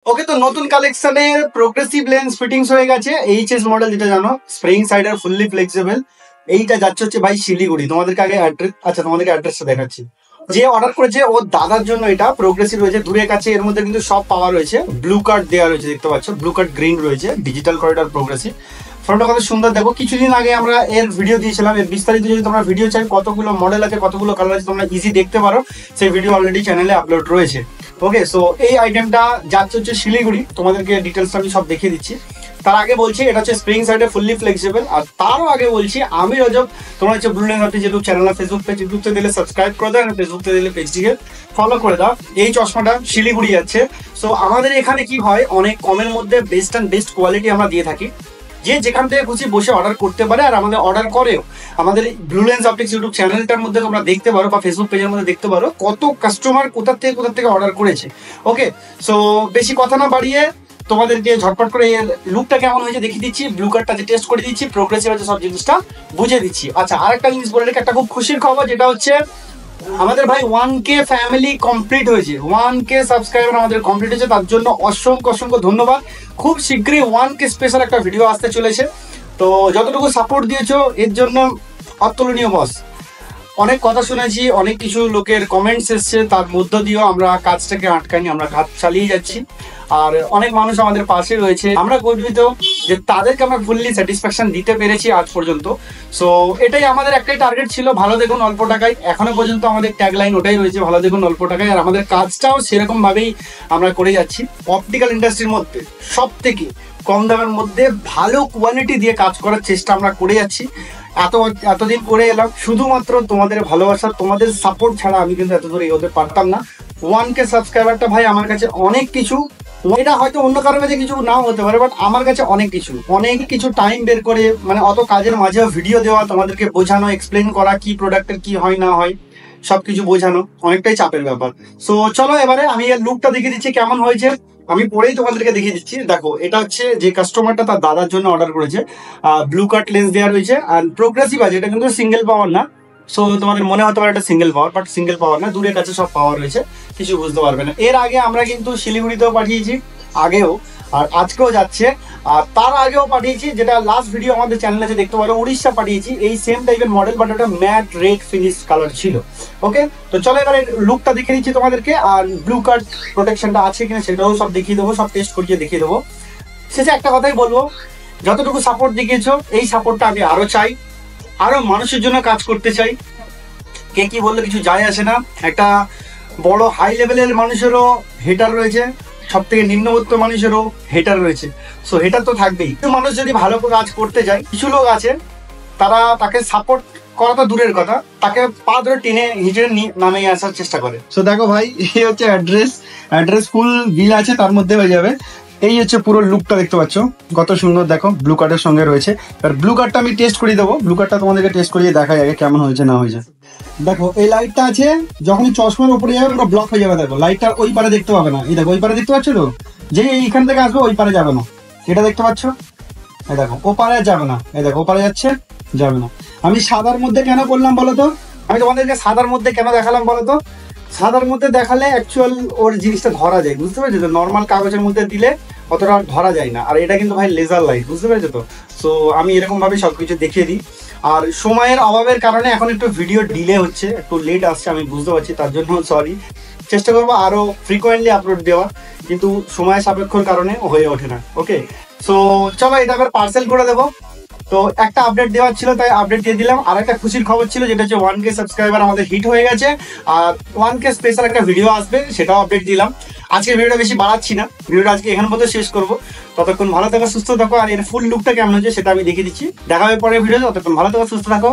ওকে, তো নতুন কালেকশনের প্রোগ্রেসিভ লেন্স ফিটিংস হয়ে গেছে। এইচএস মডেল, যেটা জানো, স্প্রিং সাইডার, ফুললি ফ্লেক্সিবল। এইটা যাচ্ছে হচ্ছে ভাই শিলিগুড়ি। তোমাদেরকে আগে তোমাদেরকে অ্যাড্রেসটা দেখাচ্ছি। যে অর্ডার করেছে ওর দাদার জন্য এটা প্রোগ্রেসিভ রয়েছে, দূরে কাছে। এর মধ্যে কিন্তু সব পাওয়ার রয়েছে। ব্লু কার্ড দেওয়া রয়েছে, দেখতে পাচ্ছ, ব্লু কার্ড গ্রিন রয়েছে, ডিজিটাল করিডর প্রোগ্রেসিভ। ফোনটা কত সুন্দর দেখো। কিছুদিন আগে আমরা এর ভিডিও দিয়েছিলাম। এর বিস্তারিত যদি তোমরা ভিডিও চাই, কতগুলো মডেল আছে, কতগুলো কালার আছে, তোমরা ইজি দেখতে পারো। সেই ভিডিও অলরেডি চ্যানেলে আপলোড রয়েছে। ওকে, সো এই আইটেমটা যাচ্ছে হচ্ছে শিলিগুড়ি। তোমাদেরকে ডিটেলস আমি সব দেখিয়ে দিচ্ছি। তার আগে বলছি এটা হচ্ছে স্প্রিং সাইডে ফুললি ফ্লেক্সিবল। আর তারও আগে বলছি আমি রজব, তোমরা হচ্ছে blue lens YouTube channel, Facebook page, ইউটিউবতে দিলে সাবস্ক্রাইব করে দাও, ফেসবুকতে দিলে পেজটিকে ফলো করে দাও। এই চশমাটা শিলিগুড়ি যাচ্ছে। সো আমাদের এখানে কি হয়, অনেক কমের মধ্যে বেস্ট অ্যান্ড বেস্ট কোয়ালিটি আমরা দিয়ে থাকি। যে যেখান থেকে খুশি বসে অর্ডার করতে পারে, আর আমাদের অর্ডার করেও। আমাদের ব্লু লেন্স অপটিক্স ইউটিউব চ্যানেলটার মধ্যে তোমরা দেখতে পারো, বা ফেসবুক পেজের মধ্যে দেখতে পারো কত কাস্টমার কোথা থেকে অর্ডার করেছে। ওকে, সো বেশি কথা না বাড়িয়ে তোমাদেরকে ঝটপট করে এর লুকটা কেমন হয়েছে দেখিয়ে দিচ্ছি। ব্লু কার্ডটা যে টেস্ট করে দিচ্ছি, প্রোগ্রেসিভ আছে, সব জিনিসটা বুঝিয়ে দিচ্ছি। আচ্ছা, আরেকটা জিনিস বলে রেখে, একটা খুব খুশির খবর, যেটা হচ্ছে আমাদের ভাই 1K ফ্যামিলি কমপ্লিট হয়েছে। 1K সাবস্ক্রাইবার আমাদের কমপ্লিট হয়েছে, তার জন্য অসংখ্য ধন্যবাদ। খুব শীঘ্রই 1K স্পেশাল একটা ভিডিও আসতে চলেছে। তো যতটুকু সাপোর্ট দিয়েছো এর জন্য অতুলনীয় বস। অনেক কথা শুনেছি, অনেক কিছু লোকের কমেন্টস এসছে, তার মধ্য দিয়েও আমরা কাজটাকে আটকাইনি, আমরা কাজ চালিয়ে যাচ্ছি। আর অনেক মানুষ আমাদের পাশে রয়েছে, আমরা গর্বিত যে তাদেরকে আমরা ফুললি স্যাটিসফ্যাকশন দিতে পেরেছি আজ পর্যন্ত। সো এটাই আমাদের একটাই টার্গেট ছিল, ভালো দেখুন অল্প টাকায়। এখনো পর্যন্ত আমাদের ট্যাগলাইন ওটাই রয়েছে, ভালো দেখুন অল্প টাকায়। আর আমাদের কাজটাও সেরকম ভাবেই আমরা করে যাচ্ছি। অপটিক্যাল ইন্ডাস্ট্রির মধ্যে সব থেকে কম দামের মধ্যে ভালো কোয়ালিটি দিয়ে কাজ করার চেষ্টা আমরা করে যাচ্ছি। এতদিন করে এলাম শুধুমাত্র তোমাদের ভালোবাসা, তোমাদের সাপোর্ট ছাড়া আমি কিন্তু এত দূরে এগোতে পারতাম না। 1K সাবস্ক্রাইবারটা ভাই আমার কাছে অনেক কিছু। এটা হয়তো অন্য কারোর কাছে কিছু নাও হতে পারে, বাট আমার কাছে অনেক কিছু টাইম বের করে, মানে অত কাজের মাঝেও ভিডিও দেওয়া, তোমাদেরকে বোঝানো, এক্সপ্লেন করা কি প্রোডাক্টের কি হয় না হয়, সবকিছু বোঝানো অনেকটাই চাপের ব্যাপার। সো চলো এবারে আমি এর লুকটা দেখিয়ে দিচ্ছি কেমন হয়েছে। আমি পরেই তোমাদেরকে দেখিয়ে দিচ্ছি। দেখো, এটা হচ্ছে যে কাস্টমারটা তার দাদার জন্য অর্ডার করেছে। ব্লু কাট লেন্স দেওয়া রয়েছে, আর প্রোগ্রেসিভ আছে। এটা কিন্তু সিঙ্গেল পাওয়ার না। সো তোমাদের মনে হতে পারে এটা সিঙ্গেল পাওয়ার, বাট সিঙ্গেল পাওয়ার না, দূরের কাছে সব পাওয়ার রয়েছে, কিছু বুঝতে পারবে না। এর আগে আমরা কিন্তু শিলিগুড়িতেও পাঠিয়েছি, আগেও, আর আজকেও যাচ্ছে। আর তার আগেও পাঠিয়েছি, যেটা লাস্ট ভিডিও আমাদের চ্যানেলে আছে, দেখতে পারো, উড়িষ্যা পাঠিয়েছি। এই সেম টাইপের মডেল, বাট ওটা ম্যাট রেড ফিনিশ কালার ছিল। ওকে, তো চলো এবারে লুকটা দেখিয়ে দিচ্ছি তোমাদেরকে। আর ব্লু কার্ড প্রোটেকশনটা আছে কিনা সেটাও সব দেখিয়ে দেবো, সব টেস্ট করিয়ে দেখিয়ে দেবো। শেষে একটা কথাই বলবো, যতটুকু সাপোর্ট দেখিয়েছো এই সাপোর্টটা আমি আরো চাই, আরো মানুষের জন্য কাজ করতে চাই। কে কি বললে কিছু যায় আসে না। একটা বড় হাই লেভেলের মানুষেরও হেটার রয়েছে, সব থেকে নিম্নবর্ত মানুষেরও হেটার রয়েছে। সো হেটার তো থাকবেই। মানুষ যদি ভালো কাজ করতে যায়, কিছু লোক আছে তাকে সাপোর্ট করা তো দূরের কথা, তাকে পা ধরে টেনে হিচড়ে নামে আসার চেষ্টা করে। সো দেখো ভাই, এই হচ্ছে অ্যাড্রেস ফুল বিল আছে, তার মধ্যে হয়ে যাবে। এই হচ্ছে পুরো লুকটা, দেখতে পাচ্ছ কত সুন্দর। দেখো, ব্লু কার্ডের সঙ্গে রয়েছে। আর ব্লু কার্ডটা আমি টেস্ট করিয়ে দেবো। ব্লু কার্ডটা তোমাদেরকে টেস্ট করিয়ে দেখাই আগে কেমন হয়েছে না হয়েছে। দেখো, এই লাইটটা আছে, যখনই চশমার উপরে যাবে পুরো ব্লক হয়ে যাবে। দেখো, লাইটটা ওই পারে দেখতে পাবে না। এই দেখো, ওই পারে দেখতে পাচ্ছ তো, যে এইখান থেকে আসবে ওই পারে যাবে না। এটা দেখতে পাচ্ছ, এই দেখো, ও পারে যাবে না। এই দেখো, ও পারে যাচ্ছে, যাবে না। আমি সাদার মধ্যে কেন বললাম বলো তো, আমি তোমাদেরকে সাদার মধ্যে কেন দেখালাম বলো তো। সাদার মধ্যে দেখালে অ্যাকচুয়াল ওর জিনিসটা ধরা যায়, বুঝতে পেরেছো তো। নর্মাল কাগজের মধ্যে দিলে অতটা ধরা যায় না। আর এটা কিন্তু ভাই লেজার লাইট, বুঝতে পেরেছো তো। সো আমি এরকম ভাবে সবকিছু দেখিয়ে দিই। আর সময়ের অভাবের কারণে এখন একটু ভিডিও ডিলে হচ্ছে, একটু লেট আসছে, আমি বুঝতে পারছি, তার জন্য সরি। চেষ্টা করবো আরো ফ্রিকোয়েন্টলি আপলোড দেওয়া, কিন্তু সময় সাপেক্ষর কারণে হয়ে ওঠে না। ওকে, সো চলো এটা আবার পার্সেল করে দেবো। তো একটা আপডেট দেওয়ার ছিল, তাই আপডেট দিয়ে দিলাম। আর একটা খুশির খবর ছিল, যেটা হচ্ছে 1K সাবস্ক্রাইবার আমাদের হিট হয়ে গেছে। আর 1K স্পেশাল একটা ভিডিও আসবে, সেটাও আপডেট দিলাম। আজকে ভিডিওটা বেশি বাড়াচ্ছি না, ভিডিওটা আজকে এখান মধ্যে শেষ করবো। ততক্ষণ ভালো থাকো, সুস্থ থাকো। আর এর ফুল লুকটা কেমন হচ্ছে সেটা আমি দেখিয়ে দিচ্ছি। দেখা হবে পরের ভিডিও। ততক্ষণ ভালো থাকো, সুস্থ থাকো।